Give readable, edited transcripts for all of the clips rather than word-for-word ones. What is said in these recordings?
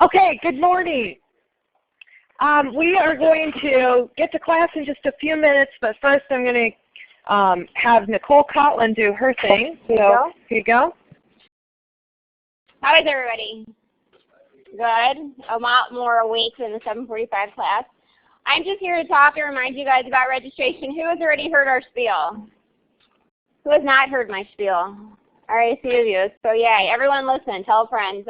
Okay, good morning. We are going to get to class in just a few minutes, but first I'm going to have Nicole Cotlin do her thing. Here you go. How is everybody? Good. A lot more awake than the 7:45 class. I'm just here to talk and remind you guys about registration. Who has already heard our spiel? Who has not heard my spiel? All right, a few of you. So yay, everyone listen, tell friends.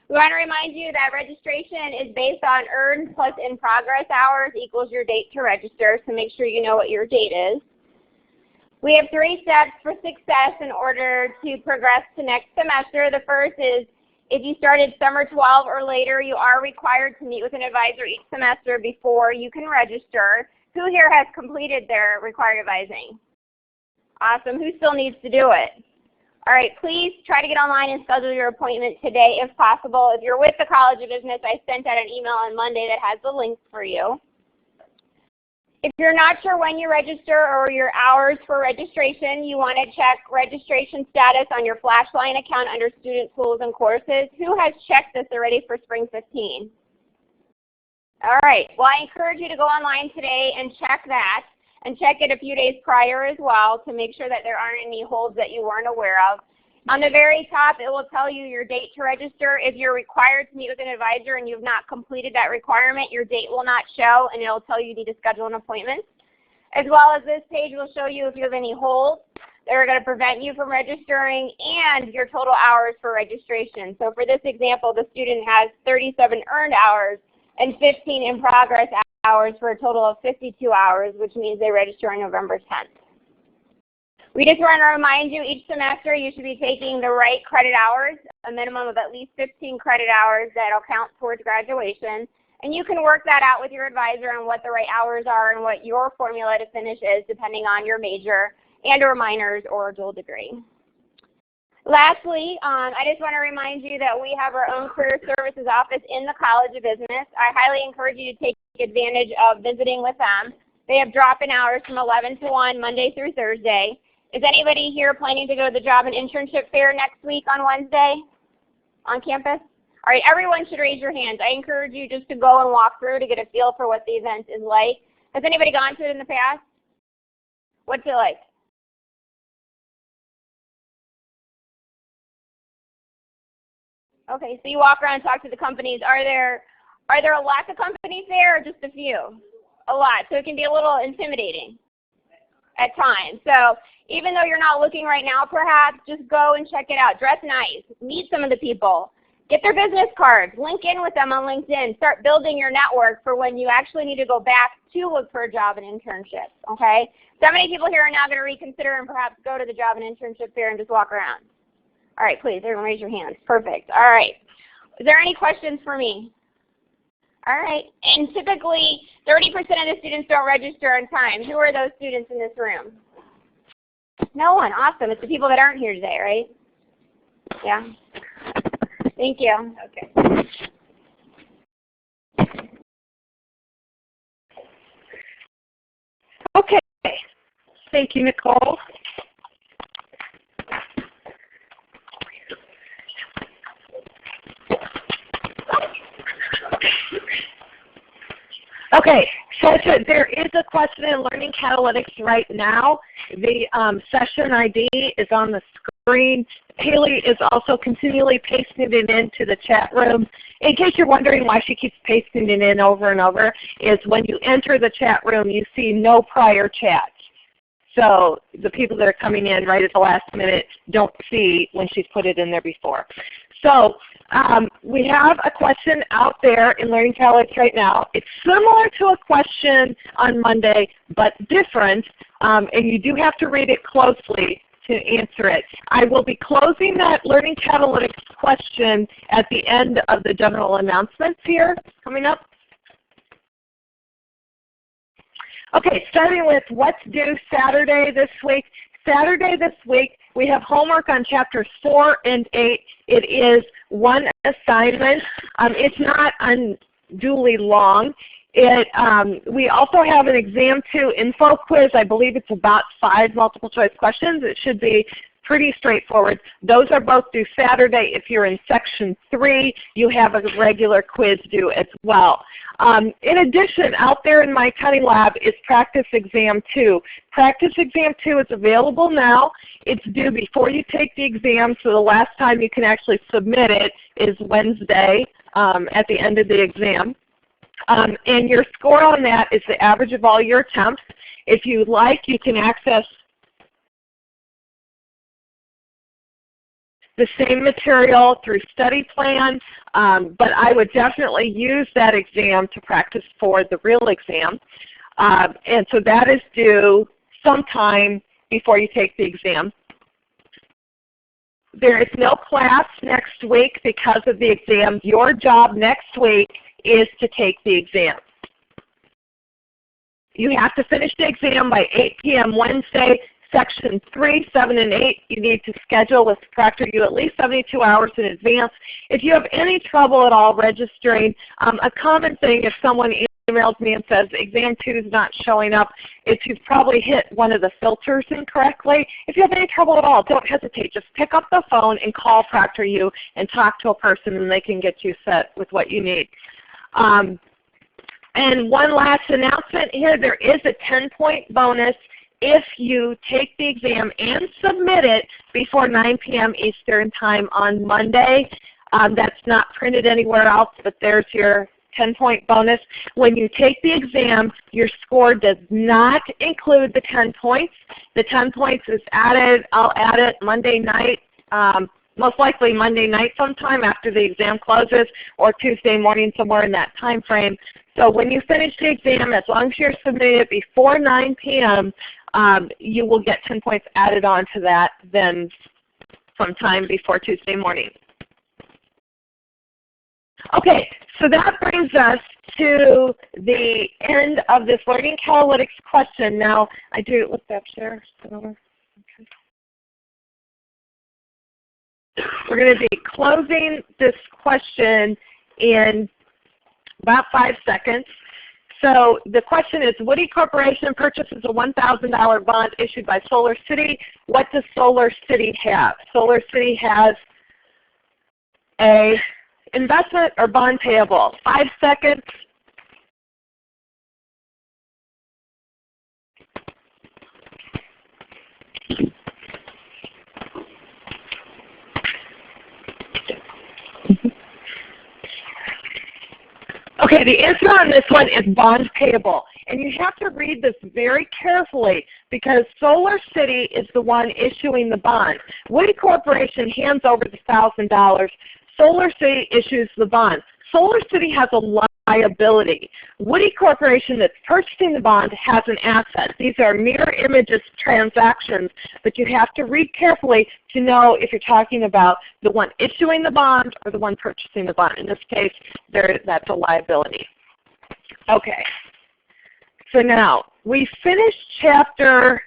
We want to remind you that registration is based on earned plus in progress hours equals your date to register, so make sure you know what your date is. We have 3 steps for success in order to progress to next semester. The first is if you started summer 12 or later, you are required to meet with an advisor each semester before you can register. Who here has completed their required advising? Awesome. Who still needs to do it? All right, please try to get online and schedule your appointment today if possible. If you're with the College of Business, I sent out an email on Monday that has the links for you. If you're not sure when you register or your hours for registration, you want to check registration status on your Flashline account under Student Tools and Courses. Who has checked this already for Spring 15? All right, well, I encourage you to go online today and check that. And check it a few days prior as well to make sure that there aren't any holds that you weren't aware of. On the very top, it will tell you your date to register. If you're required to meet with an advisor and you've not completed that requirement, your date will not show, and it will tell you need to schedule an appointment. As well as this page will show you if you have any holds that are going to prevent you from registering and your total hours for registration. So for this example, the student has 37 earned hours and 15 in progress hours for a total of 52 hours, which means they register on November 10th. We just want to remind you each semester you should be taking the right credit hours, a minimum of at least 15 credit hours that will count towards graduation. And you can work that out with your advisor on what the right hours are and what your formula to finish is depending on your major and or minors or dual degree. Lastly, I just want to remind you that we have our own career services office in the College of Business. I highly encourage you to take advantage of visiting with them. They have drop-in hours from 11 to 1, Monday through Thursday. Is anybody here planning to go to the job and internship fair next week on Wednesday on campus? All right, everyone should raise your hands. I encourage you just to go and walk through to get a feel for what the event is like. Has anybody gone to it in the past? What's it like? Okay, so you walk around and talk to the companies. Are there a lot of companies there or just a few? A lot. So it can be a little intimidating at times. So even though you're not looking right now perhaps, just go and check it out. Dress nice. Meet some of the people. Get their business cards. Link in with them on LinkedIn. Start building your network for when you actually need to go back to look for a job and internship. Okay? So many people here are now going to reconsider and perhaps go to the job and internship fair and just walk around. All right, please, everyone raise your hands. Perfect. All right. Is there any questions for me? All right. And typically, 30% of the students don't register on time. Who are those students in this room? No one. Awesome. It's the people that aren't here today, right? Yeah. Thank you. Okay. Okay. Thank you, Nicole. Okay, so there is a question in Learning Catalytics right now. The session ID is on the screen. Haley is also continually pasting it into the chat room. In case you're wondering why she keeps pasting it in over and over, is when you enter the chat room, you see no prior chats. So the people that are coming in right at the last minute don't see when she's put it in there before. So we have a question out there in Learning Catalytics right now. It's similar to a question on Monday, but different, and you do have to read it closely to answer it. I will be closing that Learning Catalytics question at the end of the general announcements here coming up. Okay, starting with what's due Saturday this week. Saturday this week, we have homework on chapters 4 and 8. It is one assignment. It's not unduly long. We also have an Exam 2 info quiz. I believe it's about 5 multiple choice questions. It should be pretty straightforward. Those are both due Saturday. If you're in Section 3, you have a regular quiz due as well. In addition, out there in My Accounting Lab is Practice Exam 2. Practice Exam 2 is available now. It's due before you take the exam, so the last time you can actually submit it is Wednesday at the end of the exam. And your score on that is the average of all your attempts. If you like, you can access the same material through study plan, but I would definitely use that exam to practice for the real exam. And so that is due sometime before you take the exam. There is no class next week because of the exam. Your job next week is to take the exam. You have to finish the exam by 8 p.m. Wednesday. Section 3, 7, and 8, you need to schedule with ProctorU at least 72 hours in advance. If you have any trouble at all registering, a common thing if someone emails me and says exam 2 is not showing up, it's you've probably hit one of the filters incorrectly. If you have any trouble at all, don't hesitate. Just pick up the phone and call ProctorU and talk to a person, and they can get you set with what you need. And one last announcement here, there is a 10-point bonus if you take the exam and submit it before 9 p.m. Eastern Time on Monday. That's not printed anywhere else, but there's your 10-point bonus. When you take the exam, your score does not include the 10 points. The 10 points is added. I'll add it Monday night, most likely Monday night sometime after the exam closes, or Tuesday morning somewhere in that time frame. So when you finish the exam, as long as you're submitting it before 9 p.m., you will get 10 points added on to that then sometime before Tuesday morning. Okay, so that brings us to the end of this Learning Catalytics question. Now, I do, let's share. Okay. We're going to be closing this question in about 5 seconds. So the question is, Woody Corporation purchases a $1,000 bond issued by Solar City. What does Solar City have? Solar City has a investment or bond payable. 5 seconds. Okay, the answer on this one is bond payable. And you have to read this very carefully because Solar City is the one issuing the bond. Woody Corporation hands over the $1,000. Solar City issues the bond. Solar City has a liability. Woody Corporation that's purchasing the bond has an asset. These are mirror images transactions, but you have to read carefully to know if you're talking about the one issuing the bond or the one purchasing the bond. In this case, that's a liability. Okay, so now we finished chapter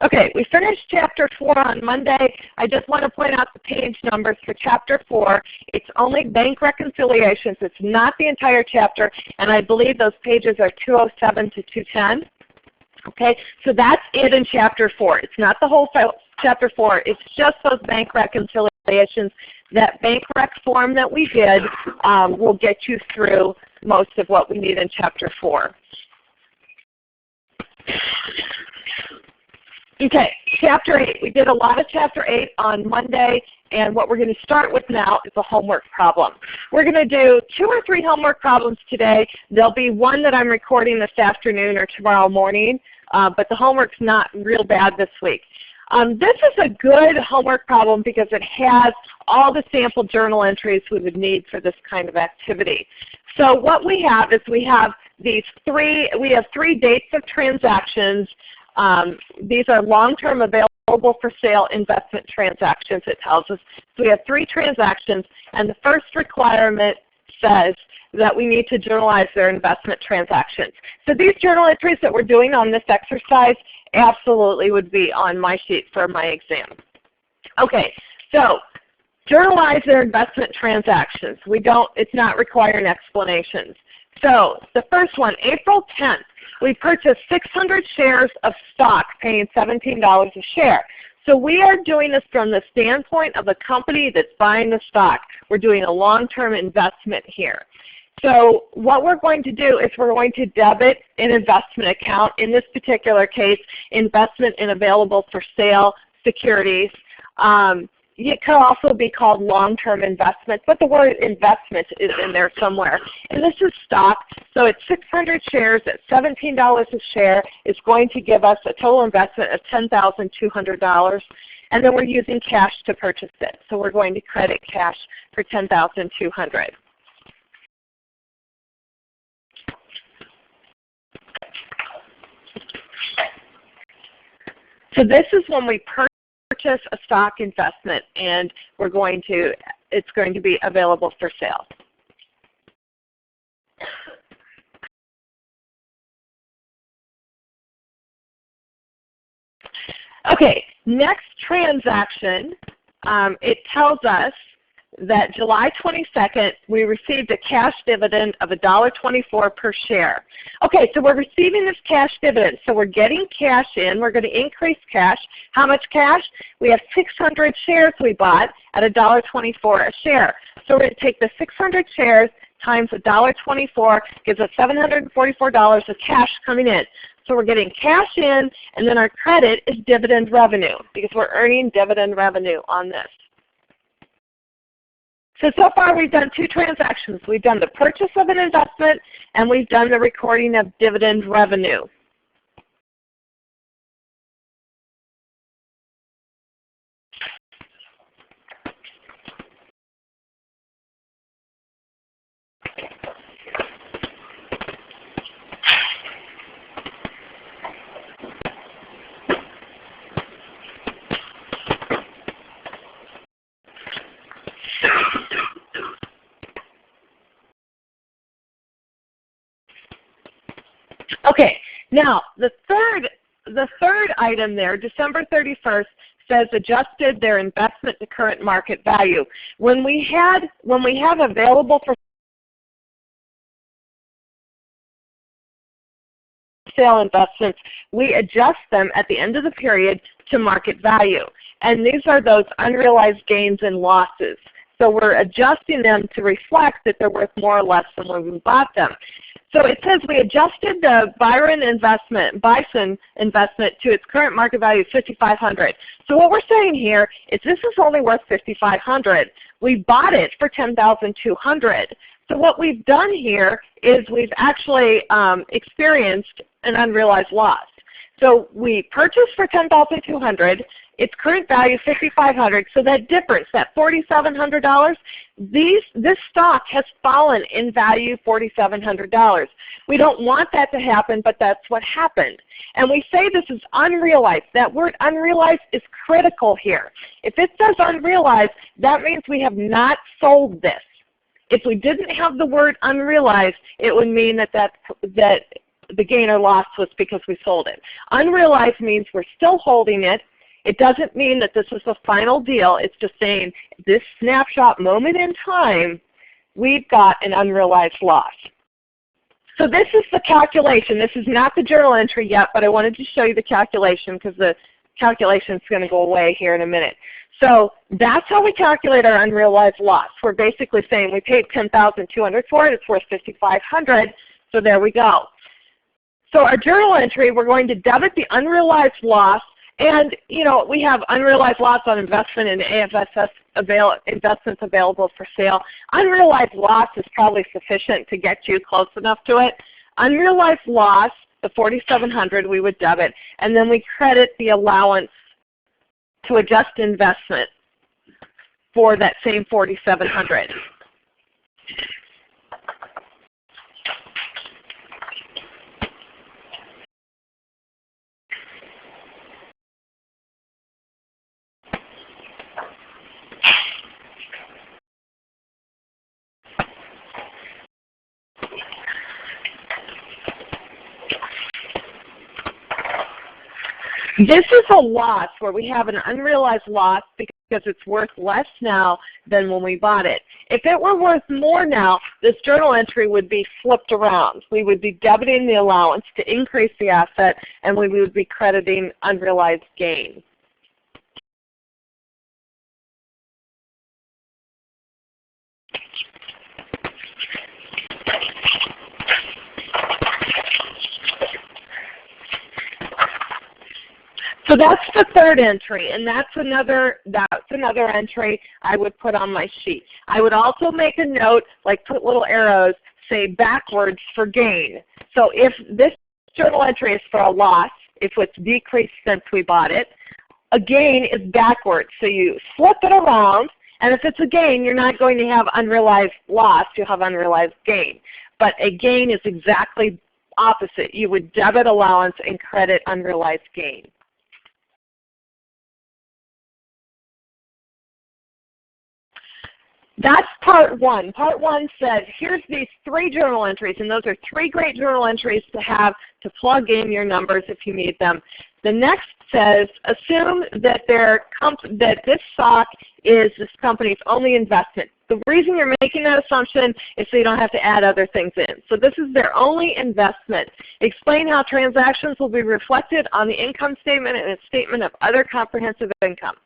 Okay, we finished Chapter 4 on Monday. I just want to point out the page numbers for Chapter 4. It's only bank reconciliations. It's not the entire chapter, and I believe those pages are 207 to 210. Okay, so that's it in Chapter 4. It's not the whole Chapter 4. It's just those bank reconciliations. That bank rec form that we did will get you through most of what we need in Chapter 4. Okay, Chapter 8. We did a lot of Chapter 8 on Monday, and what we're going to start with now is a homework problem. We're going to do 2 or 3 homework problems today. There'll be one that I'm recording this afternoon or tomorrow morning, but the homework's not real bad this week. This is a good homework problem because it has all the sample journal entries we would need for this kind of activity. So what we have is we have three dates of transactions. These are long-term available for sale investment transactions, it tells us. So we have 3 transactions, and the first requirement says that we need to journalize their investment transactions. So these journal entries that we're doing on this exercise absolutely would be on my sheet for my exam. Okay, so journalize their investment transactions. It's not requiring explanations. So the first one, April 10th, we purchased 600 shares of stock paying $17 a share. So we are doing this from the standpoint of the company that's buying the stock. We're doing a long-term investment here. So what we're going to do is we're going to debit an investment account, in this particular case, investment in available for sale securities. It could also be called long-term investment, but the word investment is in there somewhere. And this is stock, so it's 600 shares at $17 a share is going to give us a total investment of $10,200. And then we're using cash to purchase it. So we're going to credit cash for $10,200. So this is when we purchase a stock investment, and it's going to be available for sale. Okay, next transaction, it tells us that July 22nd, we received a cash dividend of $1.24 per share. Okay, so we're receiving this cash dividend. So we're getting cash in. We're going to increase cash. How much cash? We have 600 shares we bought at $1.24 a share. So we're going to take the 600 shares times $1.24, gives us $744 of cash coming in. So we're getting cash in, and then our credit is dividend revenue because we're earning dividend revenue on this. So far we've done two transactions. We've done the purchase of an investment, and we've done the recording of dividend revenue. Okay, now the third item there, December 31st, says adjusted their investment to current market value. When we have available for sale investments, we adjust them at the end of the period to market value. And these are those unrealized gains and losses. So we're adjusting them to reflect that they're worth more or less than when we bought them. So it says we adjusted the Bison investment to its current market value of $5,500. So what we're saying here is this is only worth $5,500. We bought it for $10,200. So what we've done here is we've actually experienced an unrealized loss. So we purchased for $10,200. Its current value is $5,500. So that difference, that $4,700, this stock has fallen in value $4,700. We don't want that to happen, but that's what happened. And we say this is unrealized. That word unrealized is critical here. If it says unrealized, that means we have not sold this. If we didn't have the word unrealized, it would mean that the gain or loss was because we sold it. Unrealized means we're still holding it. It doesn't mean that this is the final deal. It's just saying this snapshot moment in time, we've got an unrealized loss. So this is the calculation. This is not the journal entry yet, but I wanted to show you the calculation because the calculation is going to go away here in a minute. So that's how we calculate our unrealized loss. We're basically saying we paid $10,200 for it. It's worth $5,500. So there we go. So our journal entry, we're going to debit the unrealized loss. And we have unrealized loss on investment in AFSS investments available for sale. Unrealized loss is probably sufficient to get you close enough to it. Unrealized loss, the $4,700 we would debit, and then we credit the allowance to adjust investment for that same $4,700. This is a loss where we have an unrealized loss because because it's worth less now than when we bought it. If it were worth more now, this journal entry would be flipped around. We would be debiting the allowance to increase the asset, and we would be crediting unrealized gain. So that's the third entry, and that's another entry I would put on my sheet. I would also make a note, like put little arrows, say backwards for gain. So if this journal entry is for a loss, if it's decreased since we bought it, a gain is backwards. So you flip it around, and if it's a gain, you're not going to have unrealized loss, you'll have unrealized gain. But a gain is exactly opposite. You would debit allowance and credit unrealized gain. That's part one. Part one says, here's these 3 journal entries, and those are 3 great journal entries to have to plug in your numbers if you need them. The next says, assume that this stock is this company's only investment. The reason you're making that assumption is so you don't have to add other things in. So this is their only investment. Explain how transactions will be reflected on the income statement and a statement of other comprehensive income.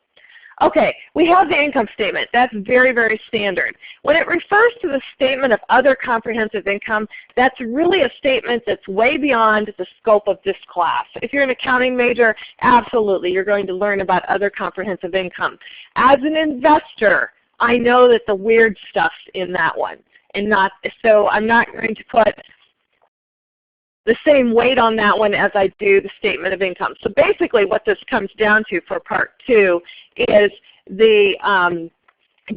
Okay, we have the income statement. That's very, very standard. When it refers to the statement of other comprehensive income, that's really a statement that's way beyond the scope of this class. If you're an accounting major, absolutely, you're going to learn about other comprehensive income. As an investor, I know that the weird stuff's in that one, so I'm not going to put the same weight on that one as I do the statement of income. So basically what this comes down to for part 2 is the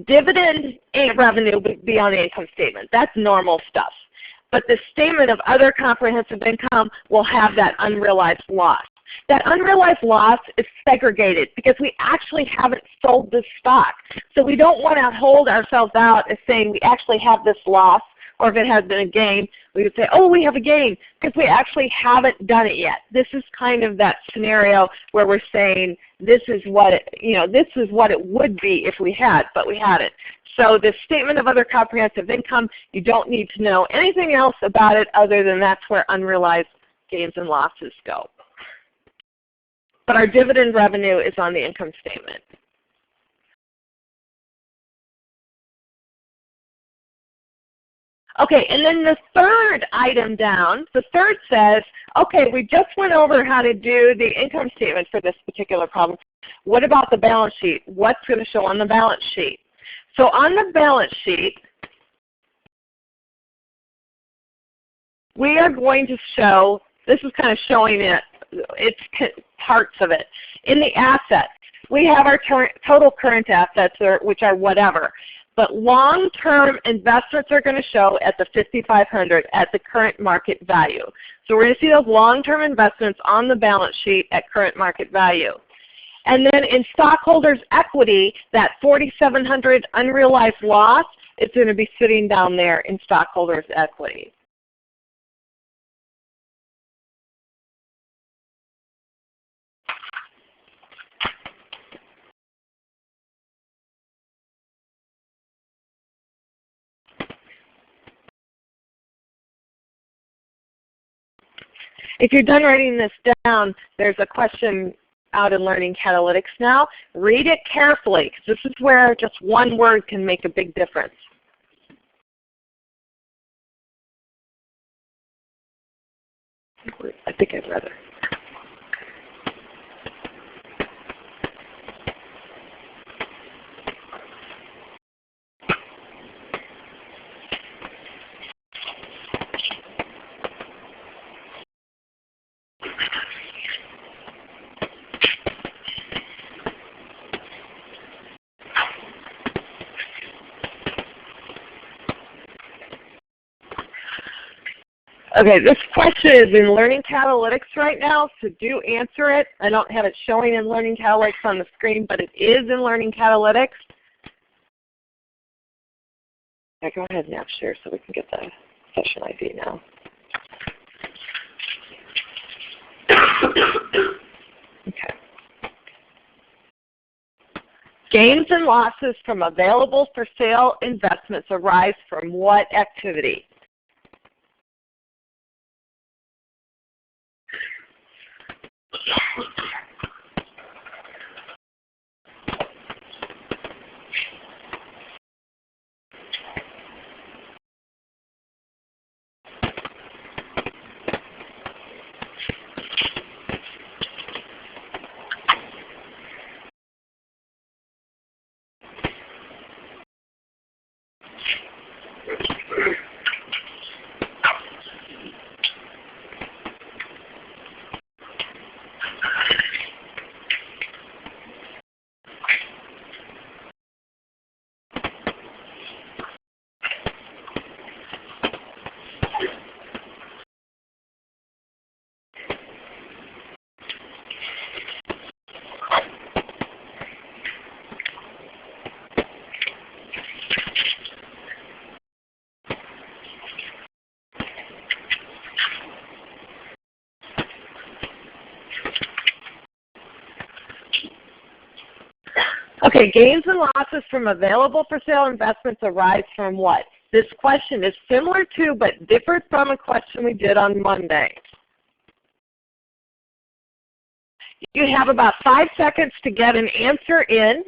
dividend revenue would be on the income statement. That's normal stuff. But the statement of other comprehensive income will have that unrealized loss. That unrealized loss is segregated because we actually haven't sold this stock. So we don't want to hold ourselves out as saying we actually have this loss, or if it has been a gain, we would say, oh, we have a gain, because we actually haven't done it yet. This is kind of that scenario where we're saying this is what it would be if we had, but we hadn't. So the statement of other comprehensive income, you don't need to know anything else about it other than that's where unrealized gains and losses go. But our dividend revenue is on the income statement. Okay, and then the third item down, the third says, okay, we just went over how to do the income statement for this particular problem. What about the balance sheet? What's going to show on the balance sheet? So on the balance sheet, we are going to show, this is kind of showing it's parts of it. In the assets, we have our total current assets, which are whatever. But long-term investments are going to show at the 5,500 at the current market value. So we're going to see those long-term investments on the balance sheet at current market value. And then in stockholders' equity, that 4,700 unrealized loss is going to be sitting down there in stockholders' equity. If you're done writing this down, there's a question out in Learning Catalytics now. Read it carefully, because this is where just one word can make a big difference. I think I'd rather. Okay, this question is in Learning Catalytics right now, so do answer it. I don't have it showing in Learning Catalytics on the screen, but it is in Learning Catalytics. Yeah, go ahead and share so we can get the session ID now. Okay. Gains and losses from available for sale investments arise from what activity? Okay, gains and losses from available for sale investments arise from what? This question is similar to but different from a question we did on Monday. You have about 5 seconds to get an answer in.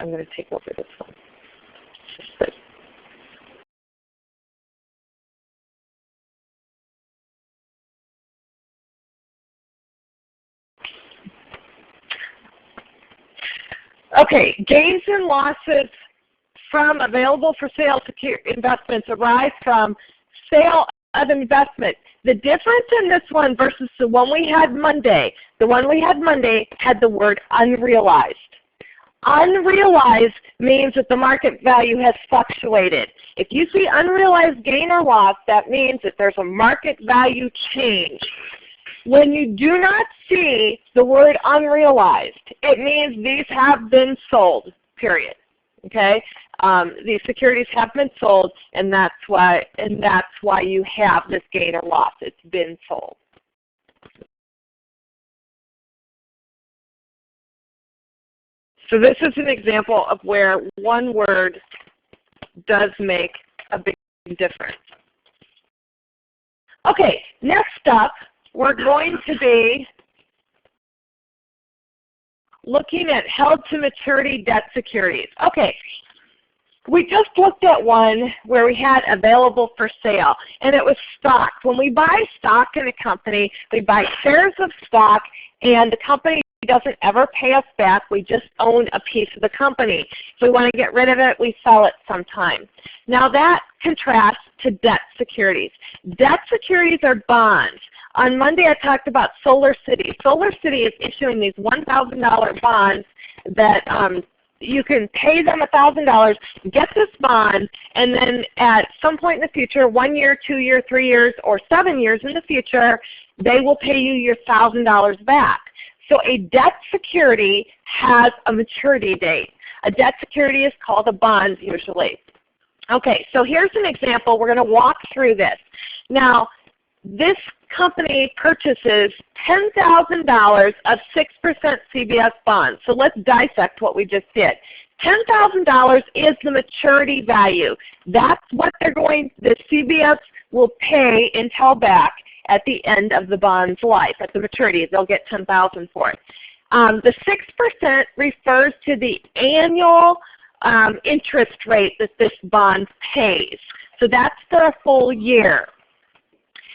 I'm going to take over this one. Okay, gains and losses from available for sale investments arise from sale of investment. The difference in this one versus the one we had Monday, the one we had Monday had the word unrealized. Unrealized means that the market value has fluctuated. If you see unrealized gain or loss, that means that there's a market value change. When you do not see the word unrealized, it means these have been sold, period. Okay? These securities have been sold, and that's why you have this gain or loss. It's been sold. So this is an example of where one word does make a big difference. Okay, next up, we're going to be looking at held to maturity debt securities. Okay, we just looked at one where we had available for sale, and it was stock. When we buy stock in a company, we buy shares of stock, and the company doesn't ever pay us back. We just own a piece of the company. If we want to get rid of it, we sell it sometime. Now that contrasts to debt securities. Debt securities are bonds. On Monday I talked about Solar City. Solar City is issuing these $1,000 bonds that you can pay them $1,000, get this bond, and then at some point in the future, 1 year, 2 years, 3 years, or 7 years in the future, they will pay you your $1,000 back. So a debt security has a maturity date. A debt security is called a bond usually. Okay, so here's an example. We're going to walk through this. Now, this company purchases $10,000 of 6% CBS bonds. So let's dissect what we just did. $10,000 is the maturity value. That's what the CBS will pay Intel back at the end of the bond's life. At the maturity, they'll get $10,000 for it. The 6% refers to the annual interest rate that this bond pays. So that's the full year.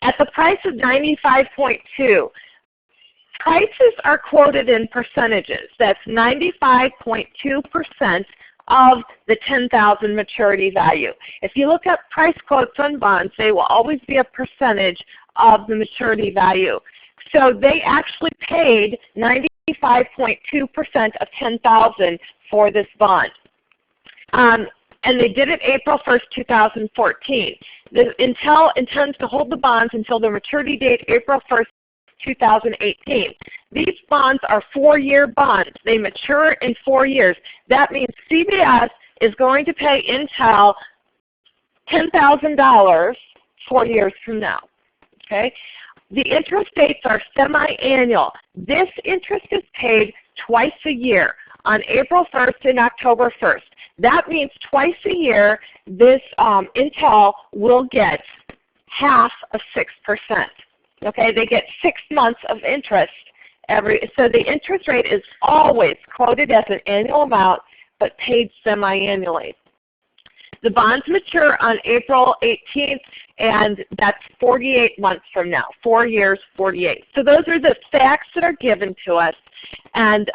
At the price of 95.2, prices are quoted in percentages. That's 95.2% of the $10,000 maturity value. If you look up price quotes on bonds, they will always be a percentage of the maturity value. So they actually paid 95.2% of $10,000 for this bond. And they did it April 1st, 2014. Intel intends to hold the bonds until the maturity date April 1st, 2018. These bonds are 4-year bonds. They mature in 4 years. That means CBS is going to pay Intel $10,000 4 years from now. Okay? The interest dates are semi-annual. This interest is paid twice a year, on April 1st and October 1st. That means twice a year this Intel will get half of 6%. Okay, they get 6 months of interest so the interest rate is always quoted as an annual amount but paid semi-annually. The bonds mature on April 18th, and that's 48 months from now, 4 years, 48. So those are the facts that are given to us. And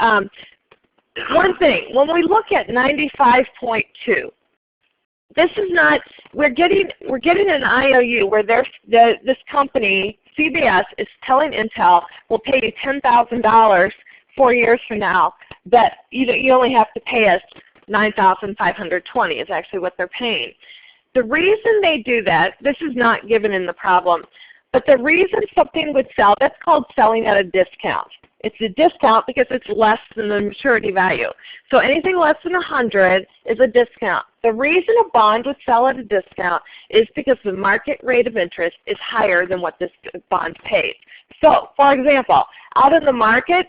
one thing, when we look at 95.2, this is not, we're getting an IOU where this company, CBS, is telling Intel, we'll pay you $10,000 4 years from now, but you only have to pay us $9,520 is actually what they're paying. The reason they do that, this is not given in the problem, but the reason something would sell, that's called selling at a discount. It's a discount because it's less than the maturity value. So anything less than 100 is a discount. The reason a bond would sell at a discount is because the market rate of interest is higher than what this bond pays. So, for example, out in the market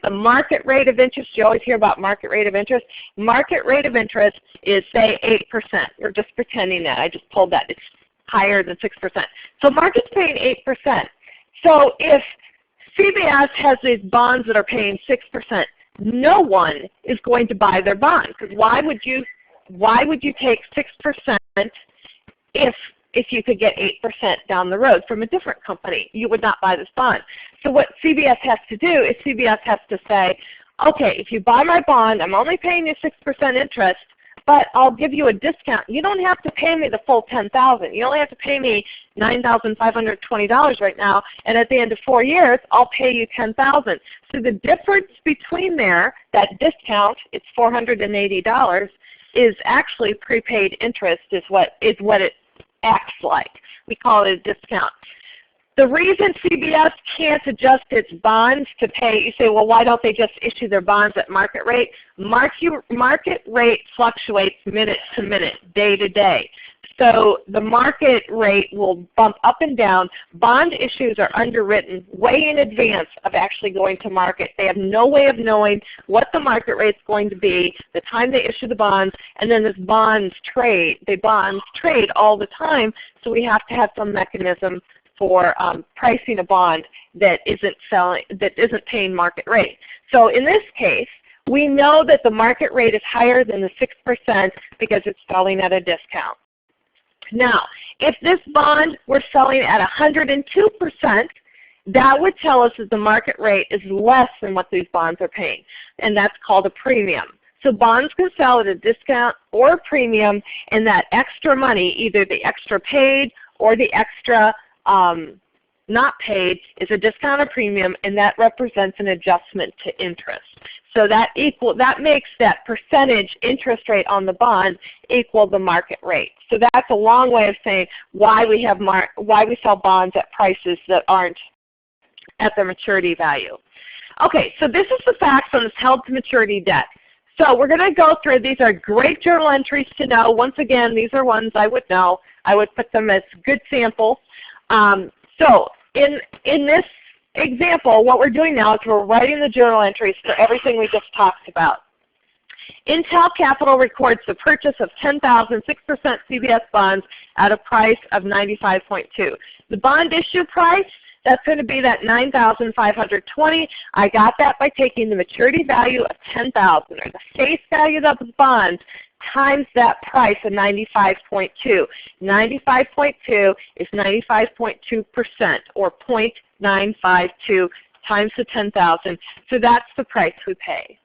rate of interest, you always hear about market rate of interest. Market rate of interest is, say, 8%. We're just pretending that. I just pulled that. It's higher than 6%. So market's paying 8%. So if CBS has these bonds that are paying 6%, no one is going to buy their bond. Because why would you take 6% if you could get 8% down the road from a different company? You would not buy this bond. So what CBS has to do is CBS has to say, okay, if you buy my bond, I'm only paying you 6% interest, but I'll give you a discount. You don't have to pay me the full $10,000. You only have to pay me $9,520 right now, and at the end of 4 years, I'll pay you $10,000. So the difference between there, that discount, it's $480, is actually prepaid interest is what it acts like. We call it a discount. The reason CBS can't adjust its bonds to pay, you say, well, why don't they just issue their bonds at market rate? Market rate fluctuates minute to minute, day to day. So the market rate will bump up and down. Bond issues are underwritten way in advance of actually going to market. They have no way of knowing what the market rate is going to be, the time they issue the bonds, and then the bonds trade all the time, so we have to have some mechanism for pricing a bond that isn't paying market rate. So in this case, we know that the market rate is higher than the 6% because it's selling at a discount. Now, if this bond were selling at 102%, that would tell us that the market rate is less than what these bonds are paying, and that's called a premium. So bonds can sell at a discount or a premium, and that extra money, either the extra paid or the extra not paid, is a discount or premium, and that represents an adjustment to interest. So that makes that percentage interest rate on the bond equal the market rate. So that's a long way of saying why we sell bonds at prices that aren't at their maturity value. Okay, so this is the facts on this held to maturity debt. So we're going to go through, these are great journal entries to know. Once again, these are ones I would know. I would put them as good samples. So in this example, what we're doing now is we're writing the journal entries for everything we just talked about. Intel Capital records the purchase of 10,000 6% CBS bonds at a price of 95.2. The bond issue price, that's going to be that 9,520. I got that by taking the maturity value of 10,000, or the face value of the bonds, times that price of 95.2. 95.2 is 95.2%, or 0.952 times the 10,000. So that's the price we pay.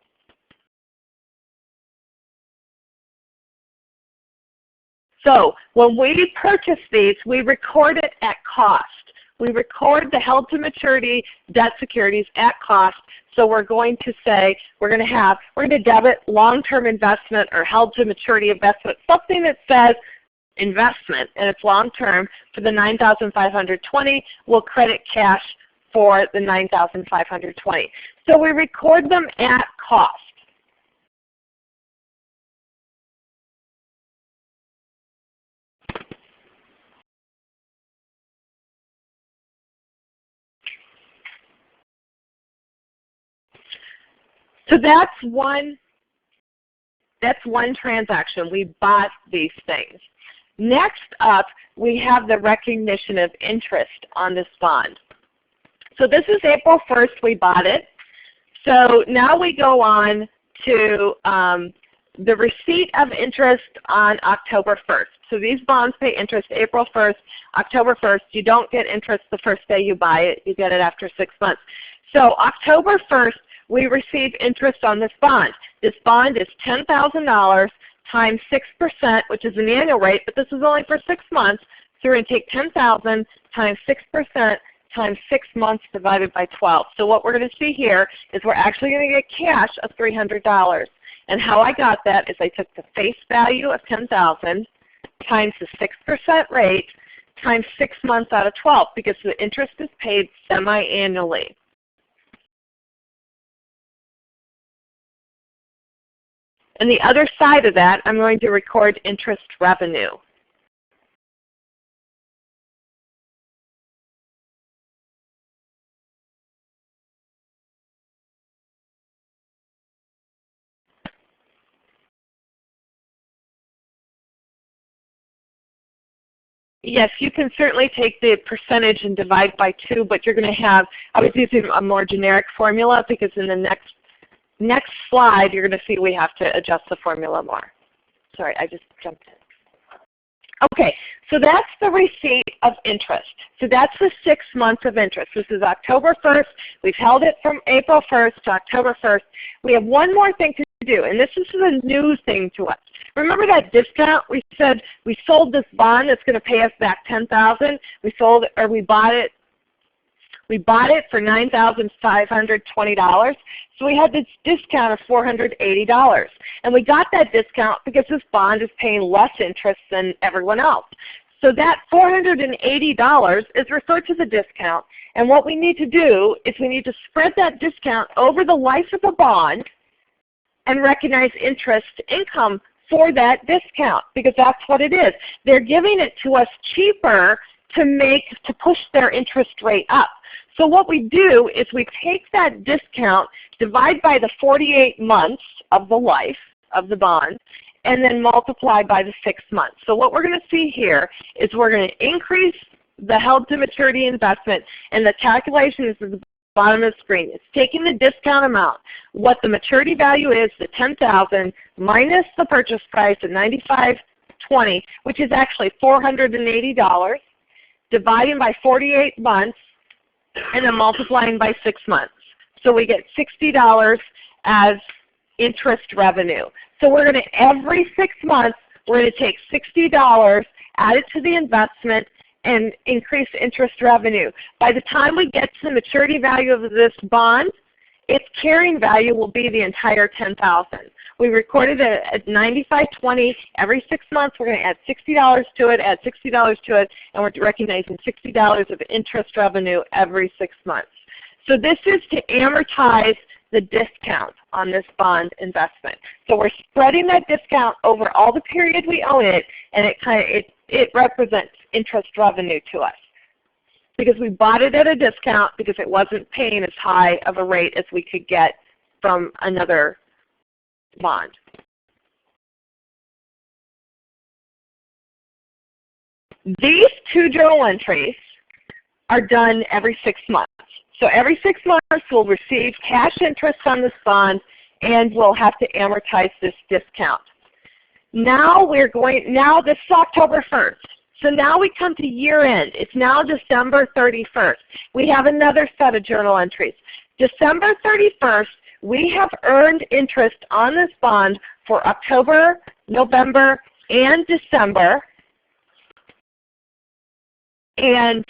So when we purchase these, we record it at cost. We record the held to maturity debt securities at cost. So we're going to say we're going to debit long-term investment or held to maturity investment, something that says investment and it's long-term for the 9,520. We'll credit cash for the 9,520. So we record them at cost. So that's one transaction. We bought these things. Next up, we have the recognition of interest on this bond. So this is April 1st we bought it. So now we go on to the receipt of interest on October 1st. So these bonds pay interest April 1st, October 1st. You don't get interest the first day you buy it. You get it after 6 months. So October 1st, we receive interest on this bond. This bond is $10,000 times 6%, which is an annual rate, but this is only for 6 months. So we're going to take 10,000 times 6% times 6 months divided by 12. So what we're going to see here is we're actually going to get cash of $300. And how I got that is I took the face value of 10,000 times the 6% rate times 6 months out of 12, because the interest is paid semi-annually. And the other side of that, I'm going to record interest revenue. Yes, you can certainly take the percentage and divide by 2, but you're going to have, I was using a more generic formula because in the next slide you're going to see we have to adjust the formula more. Sorry, I just jumped in. Okay, so that's the receipt of interest. So that's the 6 months of interest. This is October 1st. We've held it from April 1st to October 1st. We have one more thing to do, and this is a new thing to us. Remember that discount? We said we sold this bond that's going to pay us back $10,000. We sold it, or we bought it for $9,520. So we had this discount of $480. And we got that discount because this bond is paying less interest than everyone else. So that $480 is referred to the discount. And what we need to do is we need to spread that discount over the life of the bond and recognize interest income for that discount, because that's what it is. They're giving it to us cheaper to push their interest rate up. So what we do is we take that discount, divide by the 48 months of the life of the bond, and then multiply by the 6 months. So what we're going to see here is we're going to increase the held to maturity investment, and the calculation is at the bottom of the screen. It's taking the discount amount, what the maturity value is, the $10,000 minus the purchase price of $95.20, which is actually $480, dividing by 48 months, and then multiplying by 6 months. So we get $60 as interest revenue. So we're going to, every 6 months, we're going to take $60, add it to the investment, and increase interest revenue. By the time we get to the maturity value of this bond, its carrying value will be the entire $10,000. We recorded it at $95.20. Every 6 months we're going to add $60 to it, add $60 to it, and we're recognizing $60 of interest revenue every 6 months. So this is to amortize the discount on this bond investment. So we're spreading that discount over all the period we own it, and it represents interest revenue to us, because we bought it at a discount because it wasn't paying as high of a rate as we could get from another bond. These 2 journal entries are done every 6 months. So every 6 months we'll receive cash interest on this bond, and we'll have to amortize this discount. Now this is October 1st. So now we come to year end. It's now December 31st. We have another set of journal entries. December 31st, we have earned interest on this bond for October, November, and December. And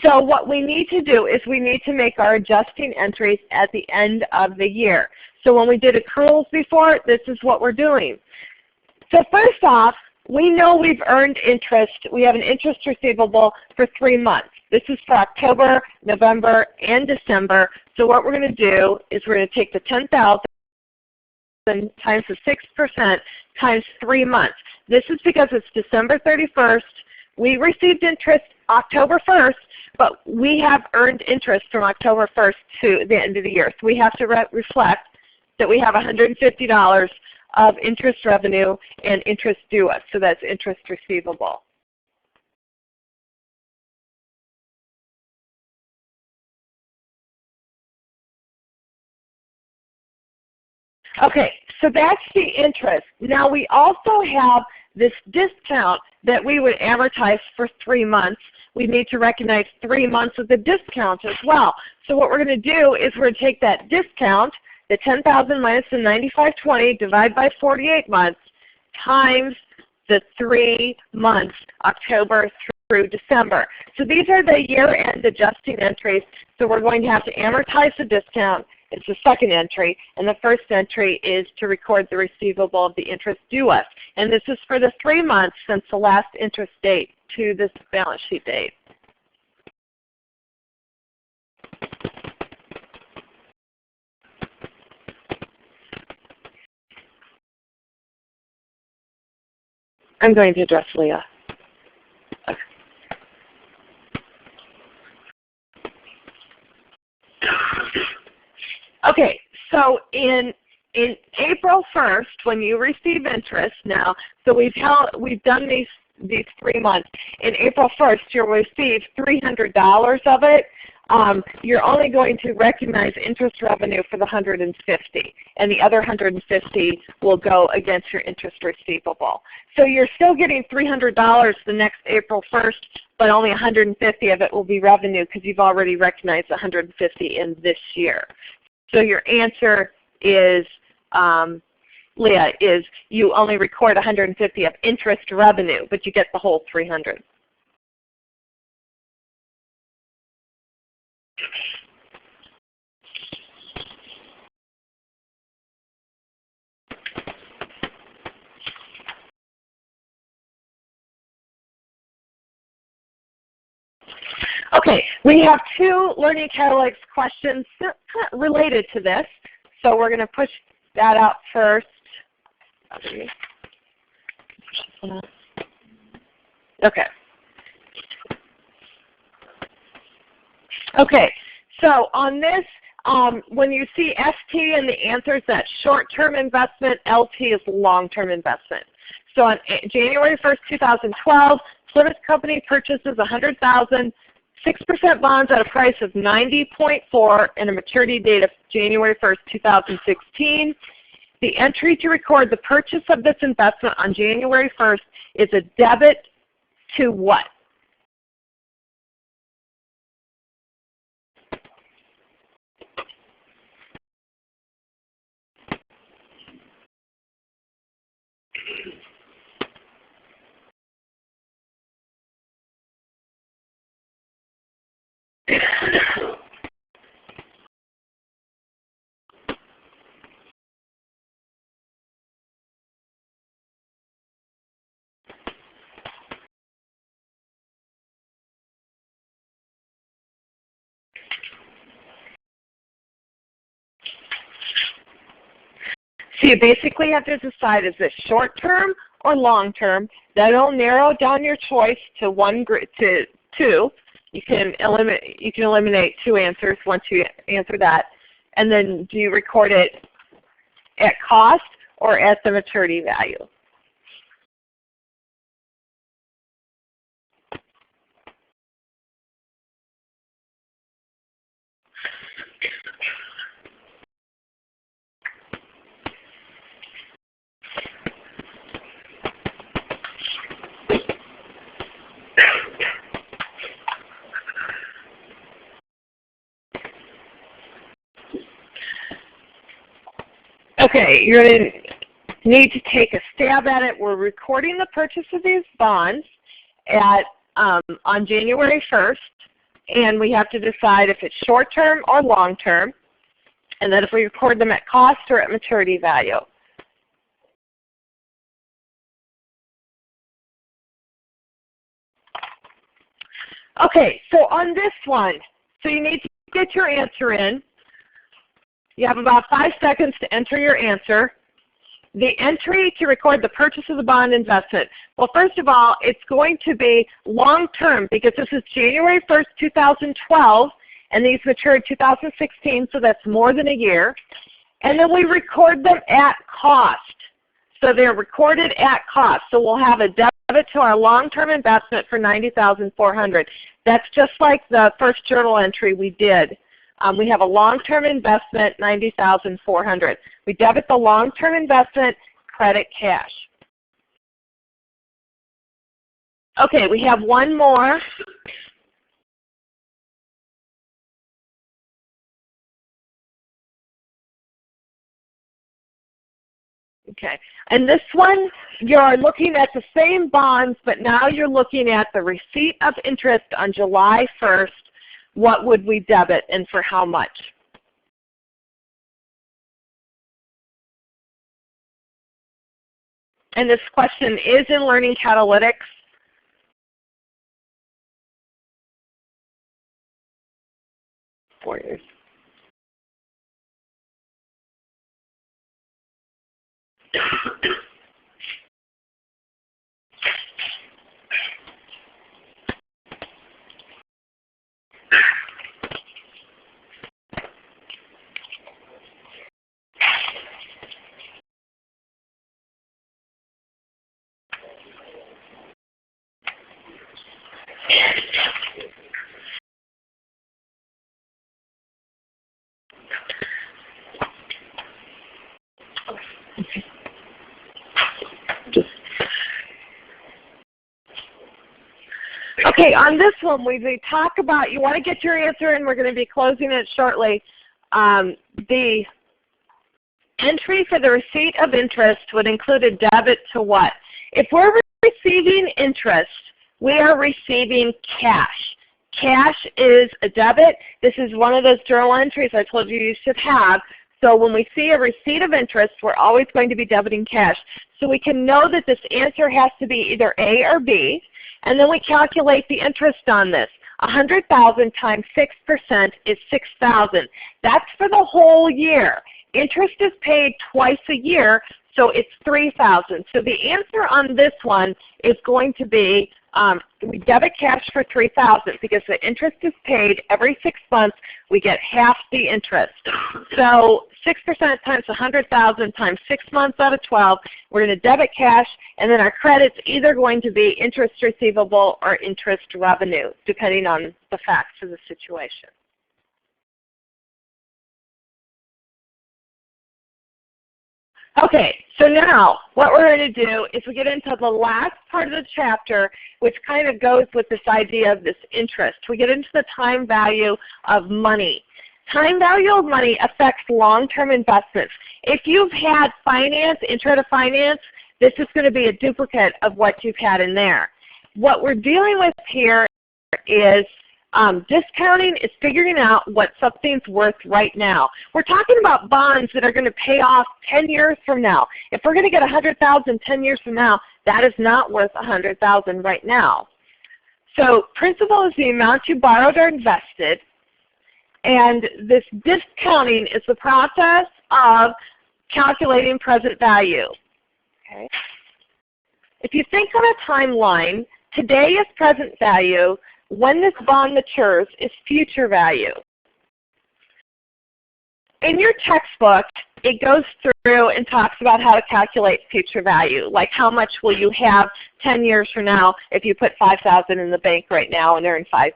so what we need to do is we need to make our adjusting entries at the end of the year. So when we did accruals before, this is what we're doing. So first off, we know we've earned interest. We have an interest receivable for 3 months. This is for October, November, and December. So what we're going to do is we're going to take the $10,000 times the 6% times 3 months. This is because it's December 31st. We received interest October 1st, but we have earned interest from October 1st to the end of the year. So we have to reflect that we have $150 of interest revenue and interest due us. So that's interest receivable. Okay, so that's the interest. Now we also have this discount that we would amortize for 3 months. We need to recognize 3 months of the discount as well. So what we're going to do is we're going to take that discount, the $10,000 minus the $9,520, divide by 48 months, times the 3 months, October through December. So these are the year-end adjusting entries. So we're going to have to amortize the discount. It's the second entry, and the first entry is to record the receivable of the interest due us. And this is for the 3 months since the last interest date to this balance sheet date. I'm going to address Leah. Okay, so in April 1st, when you receive interest now, so we've done these 3 months. In April 1st, you'll receive $300 of it. You're only going to recognize interest revenue for the $150, and the other $150 will go against your interest receivable. So you're still getting $300 the next April 1st, but only $150 of it will be revenue because you've already recognized $150 in this year. So your answer is, Leah, is you only record $150 of interest revenue, but you get the whole $300. Okay, we have 2 Learning Catalytics questions related to this. So we're going to push that out first. Okay. Okay, so on this, when you see ST in the answers, that's short-term investment, LT is long-term investment. So on January 1st, 2012, Plymouth Company purchases 100,000 6% bonds at a price of 90.4 and a maturity date of January 1st, 2016. The entry to record the purchase of this investment on January 1st is a debit to what? So you basically have to decide, is this short term or long term? That'll narrow down your choice to two. You can eliminate 2 answers once you answer that. And then do you record it at cost or at the maturity value? Okay, you're going to need to take a stab at it. We're recording the purchase of these bonds at on January 1st, and we have to decide if it's short-term or long-term, and then if we record them at cost or at maturity value. Okay, so on this one, so you need to get your answer in. You have about 5 seconds to enter your answer. The entry to record the purchase of the bond investment. Well, first of all, it's going to be long-term because this is January 1st, 2012, and these matured 2016, so that's more than a year. And then we record them at cost. So they're recorded at cost. So we'll have a debit to our long-term investment for $90,400. That's just like the first journal entry we did. We have a long-term investment, $90,400. We debit the long-term investment, credit cash. Okay, we have one more. Okay, and this one, you're looking at the same bonds, but now you're looking at the receipt of interest on July 1st. What would we debit and for how much? And this question is in Learning Catalytics. $4 years. Okay, on this one we talk about, you want to get your answer in, we're going to be closing it shortly. The entry for the receipt of interest would include a debit to what? If we're receiving interest, we are receiving cash. Cash is a debit. This is one of those journal entries I told you you should have. So when we see a receipt of interest, we're always going to be debiting cash. So we can know that this answer has to be either A or B. And then we calculate the interest on this. 100,000 times 6% is 6,000. That's for the whole year. Interest is paid twice a year, so it's 3,000. So the answer on this one is going to be we debit cash for 3,000 because the interest is paid every 6 months. We get half the interest. So 6% times 100,000 times 6 months out of 12, we're going to debit cash, and then our credit's either going to be interest receivable or interest revenue, depending on the facts of the situation. Okay, so now what we're going to do is we get into the last part of the chapter, which kind of goes with this idea of this interest. We get into the time value of money. Time value of money affects long-term investments. If you've had finance, intro to finance, this is going to be a duplicate of what you've had in there. What we're dealing with here is discounting is figuring out what something's worth right now. We're talking about bonds that are going to pay off 10 years from now. If we're going to get 100,000 10 years from now, that is not worth 100,000 right now. So principal is the amount you borrowed or invested, and this discounting is the process of calculating present value. Okay. If you think on a timeline, today is present value. When this bond matures is future value. In your textbook, it goes through and talks about how to calculate future value, like how much will you have 10 years from now if you put $5,000 in the bank right now and earn 5%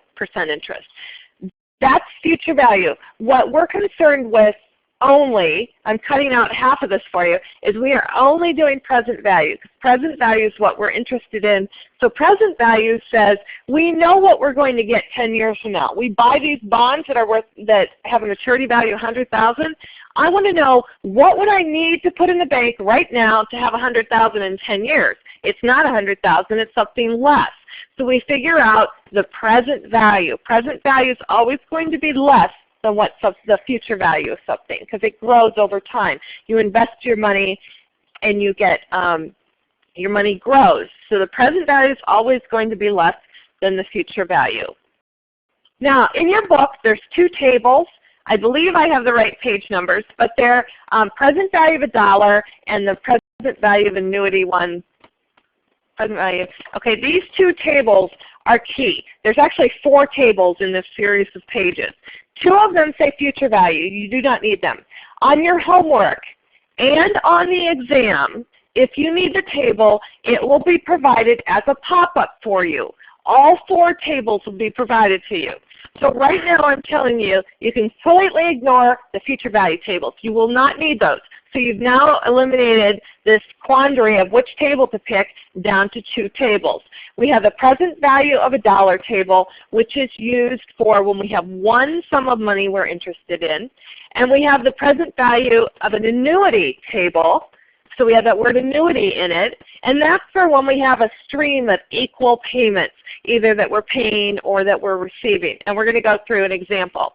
interest. That's future value. What we're concerned with only, I'm cutting out half of this for you, is we are only doing present value. Present value is what we're interested in. So present value says we know what we're going to get 10 years from now. We buy these bonds that are worth, that have a maturity value of 100,000. I want to know what would I need to put in the bank right now to have 100,000 in 10 years. It's not 100,000, it's something less. So we figure out the present value. Present value is always going to be less than what the future value of something, because it grows over time. You invest your money and you get, your money grows. So the present value is always going to be less than the future value. Now in your book there's two tables. I believe I have the right page numbers, but they're present value of $1 and the present value of annuity one. Present value. Okay, these two tables are key. There's actually 4 tables in this series of pages. 2 of them say future value. You do not need them. On your homework and on the exam, if you need the table, it will be provided as a pop-up for you. All 4 tables will be provided to you. So right now I'm telling you, you can completely ignore the future value tables. You will not need those. So you've now eliminated this quandary of which table to pick down to 2 tables. We have the present value of a dollar table, which is used for when we have one sum of money we're interested in. And we have the present value of an annuity table. So we have that word annuity in it. And that's for when we have a stream of equal payments, either that we're paying or that we're receiving. And we're going to go through an example.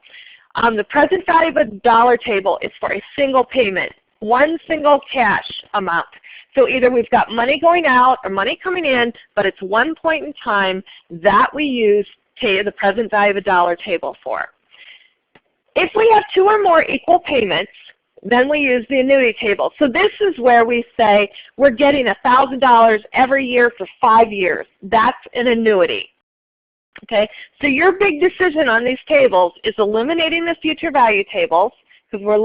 The present value of a dollar table is for a single payment, one single cash amount. So either we've got money going out or money coming in, but it's one point in time that we use the present value of a dollar table for. If we have 2 or more equal payments, then we use the annuity table. So this is where we say we're getting $1,000 every year for 5 years. That's an annuity. Okay? So your big decision on these tables is eliminating the future value tables, because we're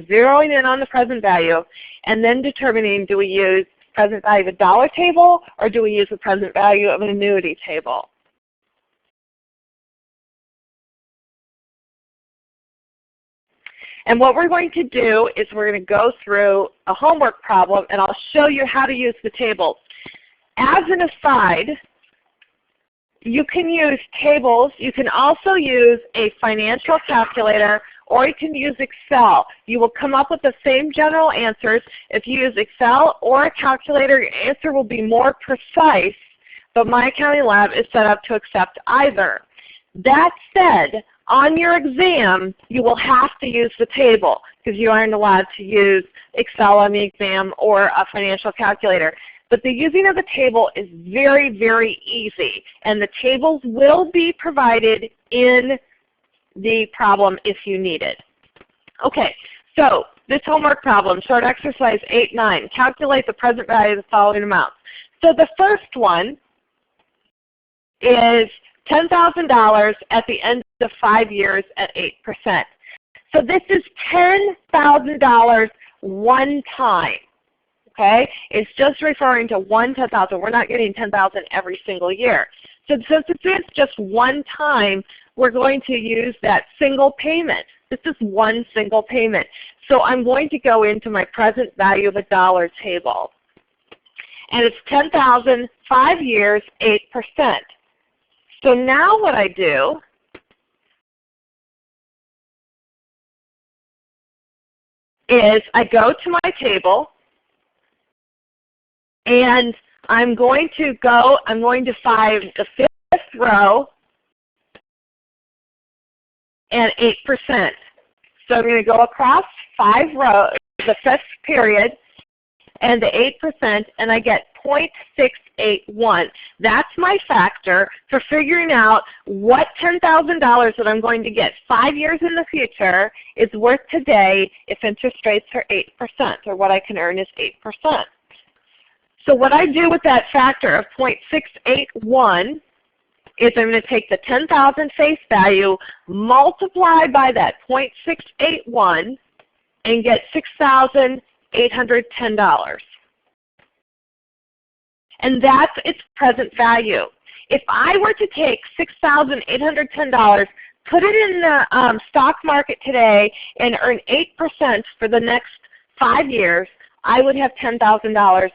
zeroing in on the present value, and then determining, do we use present value of a dollar table or do we use the present value of an annuity table? And what we're going to do is we're going to go through a homework problem, and I'll show you how to use the tables. As an aside, you can use tables. You can also use a financial calculator, or you can use Excel. You will come up with the same general answers. If you use Excel or a calculator, your answer will be more precise, but My Accounting Lab is set up to accept either. That said, on your exam, you will have to use the table because you aren't allowed to use Excel on the exam or a financial calculator. But the using of the table is very, very easy, and the tables will be provided in the problem if you need it. Okay, so this homework problem, short exercise 8-9, calculate the present value of the following amounts. So the first one is $10,000 at the end of 5 years at 8%. So this is $10,000 one time. Okay? It's just referring to one 10,000. We're not getting 10,000 every single year. So since it's just one time, we're going to use that single payment. This is one single payment. So I'm going to go into my present value of a dollar table. And it's 10,000, 5 years, 8%. So now what I do is I go to my table, and I'm going to find the 5th row and 8%. So I'm going to go across 5 rows, the 5th period, and the 8%, and I get 0.681. That's my factor for figuring out what $10,000 that I'm going to get 5 years in the future is worth today if interest rates are 8%, or what I can earn is 8%. So what I do with that factor of 0.681 is I'm going to take the 10,000 face value, multiply by that 0.681, and get $6,810. And that's its present value. If I were to take $6,810, put it in the stock market today, and earn 8% for the next 5 years, I would have $10,000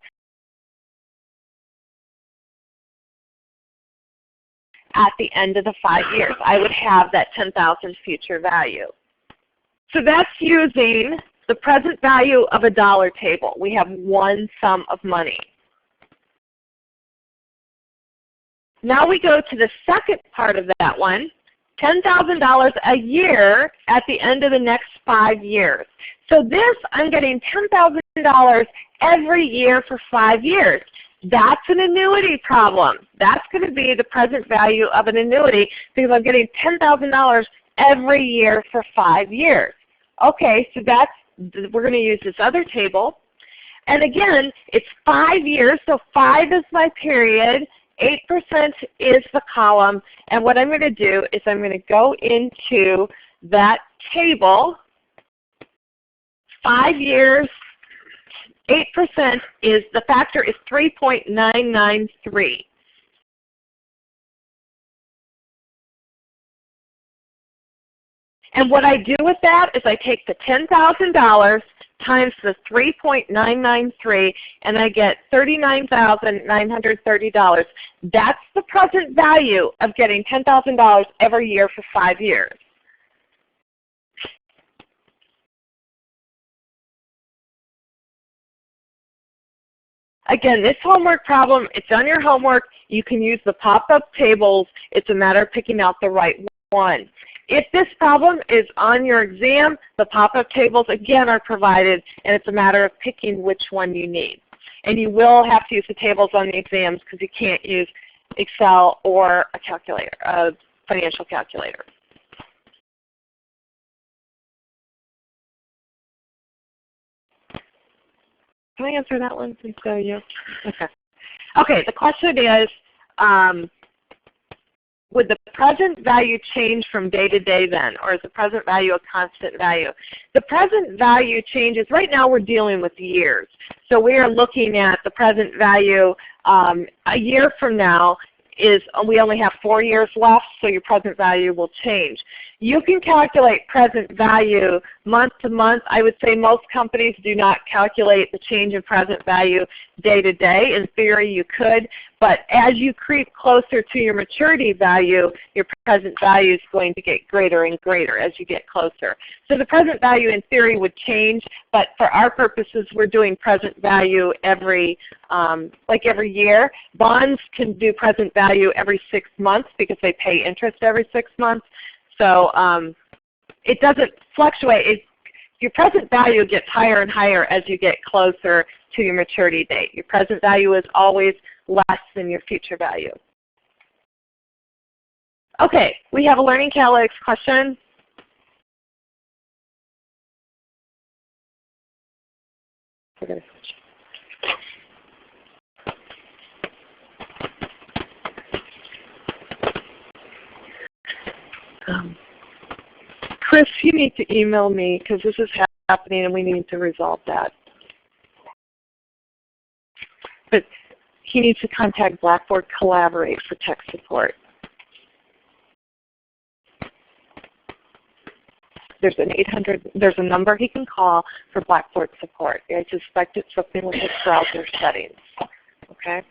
at the end of the 5 years. I would have that 10,000 future value. So that's using the present value of a dollar table. We have one sum of money. Now we go to the second part of that one, $10,000 a year at the end of the next 5 years. So this, I'm getting $10,000 every year for 5 years. That's an annuity problem. That's going to be the present value of an annuity because I'm getting $10,000 every year for 5 years. Okay, so we're going to use this other table. And again, it's 5 years, so 5 is my period. 8% is the column, and what I'm going to do is I'm going to go into that table, 5 years, 8% is, the factor is 3.993. And what I do with that is I take the $10,000 times the 3.993 and I get $39,930. That's the present value of getting $10,000 every year for 5 years. Again, this homework problem, it's on your homework. You can use the pop-up tables. It's a matter of picking out the right one. If this problem is on your exam, the pop-up tables again are provided, and it's a matter of picking which one you need. And you will have to use the tables on the exams because you can't use Excel or a calculator, a financial calculator. Can I answer that one since you? Okay. Okay, the question is, would the present value change from day to day then, or is the present value a constant value? The present value changes. Right now we're dealing with years. So we are looking at the present value a year from now. We only have 4 years left, so your present value will change. You can calculate present value month to month. I would say most companies do not calculate the change in present value day to day. In theory you could, but as you creep closer to your maturity value, your present value is going to get greater and greater as you get closer. So the present value in theory would change, but for our purposes we're doing present value every year. Bonds can do present value every 6 months because they pay interest every 6 months. So it doesn't fluctuate. Your present value gets higher and higher as you get closer to your maturity date. Your present value is always less than your future value. Okay, we have a Learning Catalytics question. We're going to switch. Chris, you need to email me because this is happening and we need to resolve that. But he needs to contact Blackboard Collaborate for tech support. There's a number he can call for Blackboard support. I suspect it's something with his browser settings. Okay?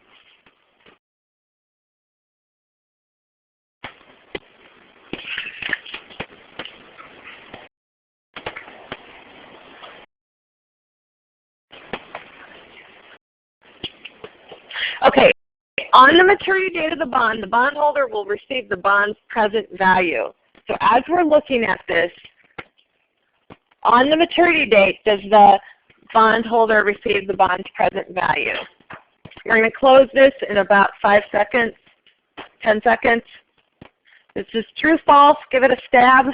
Okay, on the maturity date of the bondholder will receive the bond's present value. So as we're looking at this, on the maturity date, does the bondholder receive the bond's present value? We're going to close this in about 5 seconds, 10 seconds. This is true, false. Give it a stab.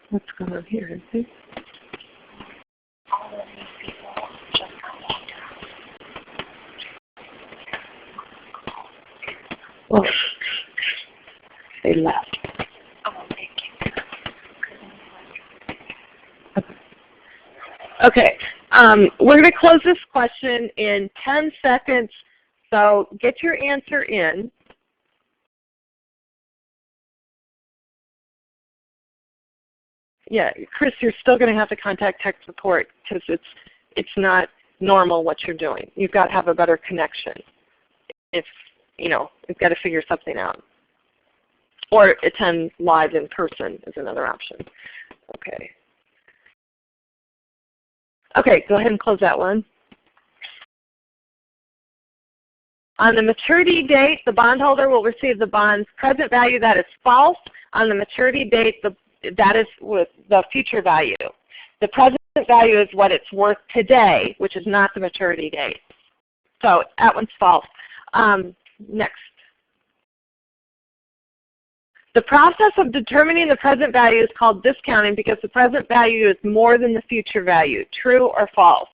What's going on here? Is it? Well, they left. Oh, thank you. Okay. We're going to close this question in 10 seconds, so get your answer in. Yeah, Chris, you're still going to have to contact tech support because it's not normal what you're doing. You've got to have a better connection. If you've got to figure something out, or attend live in person is another option. Okay. Okay, go ahead and close that one. On the maturity date, the bondholder will receive the bond's present value. That is false. On the maturity date, that is with the future value. The present value is what it's worth today, which is not the maturity date. So that one's false. Next. The process of determining the present value is called discounting because the present value is more than the future value. True or false?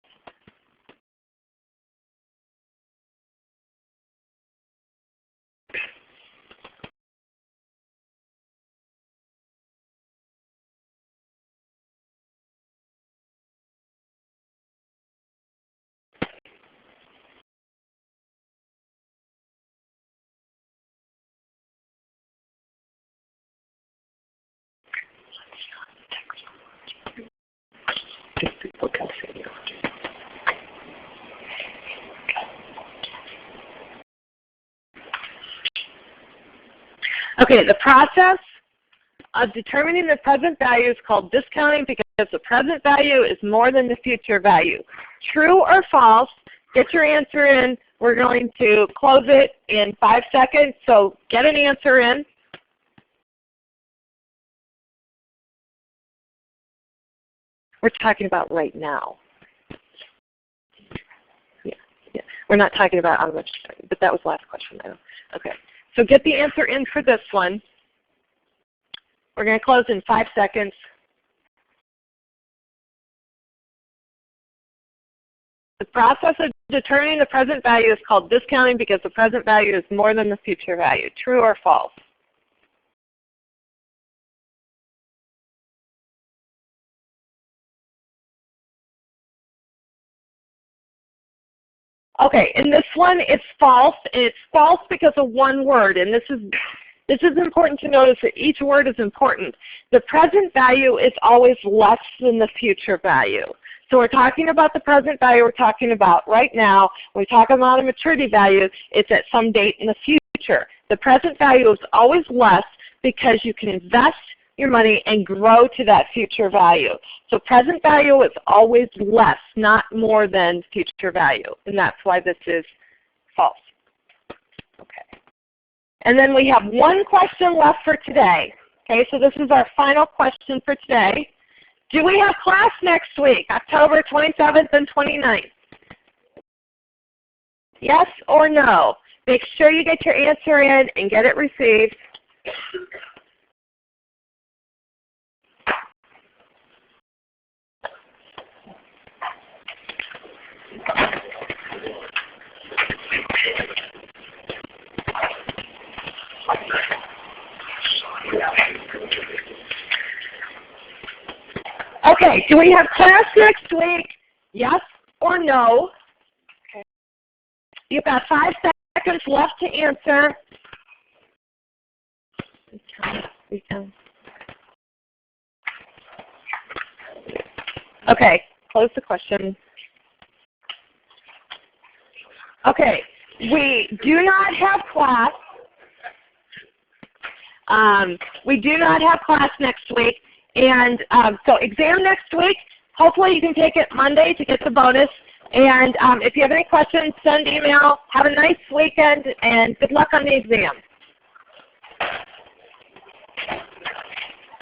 Okay, the process of determining the present value is called discounting because the present value is more than the future value. True or false? Get your answer in. We're going to close it in 5 seconds, so get an answer in. We're talking about right now. Yeah. We're not talking about how much, but that was the last question. Okay. So get the answer in for this one. We're going to close in 5 seconds. The process of determining the present value is called discounting because the present value is more than the future value. True or false? Okay, in this one it's false, and it's false because of one word, and this is important to notice that each word is important. The present value is always less than the future value. So we're talking about the present value we're talking about right now. When we talk about a maturity value, it's at some date in the future. The present value is always less because you can invest your money and grow to that future value. So present value is always less, not more than future value. And that's why this is false. Okay. And then we have one question left for today. Okay, so this is our final question for today. Do we have class next week, October 27th and 29th? Yes or no? Make sure you get your answer in and get it received. Okay, do we have class next week? Yes or no? Okay. You've got 5 seconds left to answer. Okay, close the question. Okay, we do not have class. We do not have class next week. And so exam next week, hopefully you can take it Monday to get the bonus. And if you have any questions, send email. Have a nice weekend and good luck on the exam.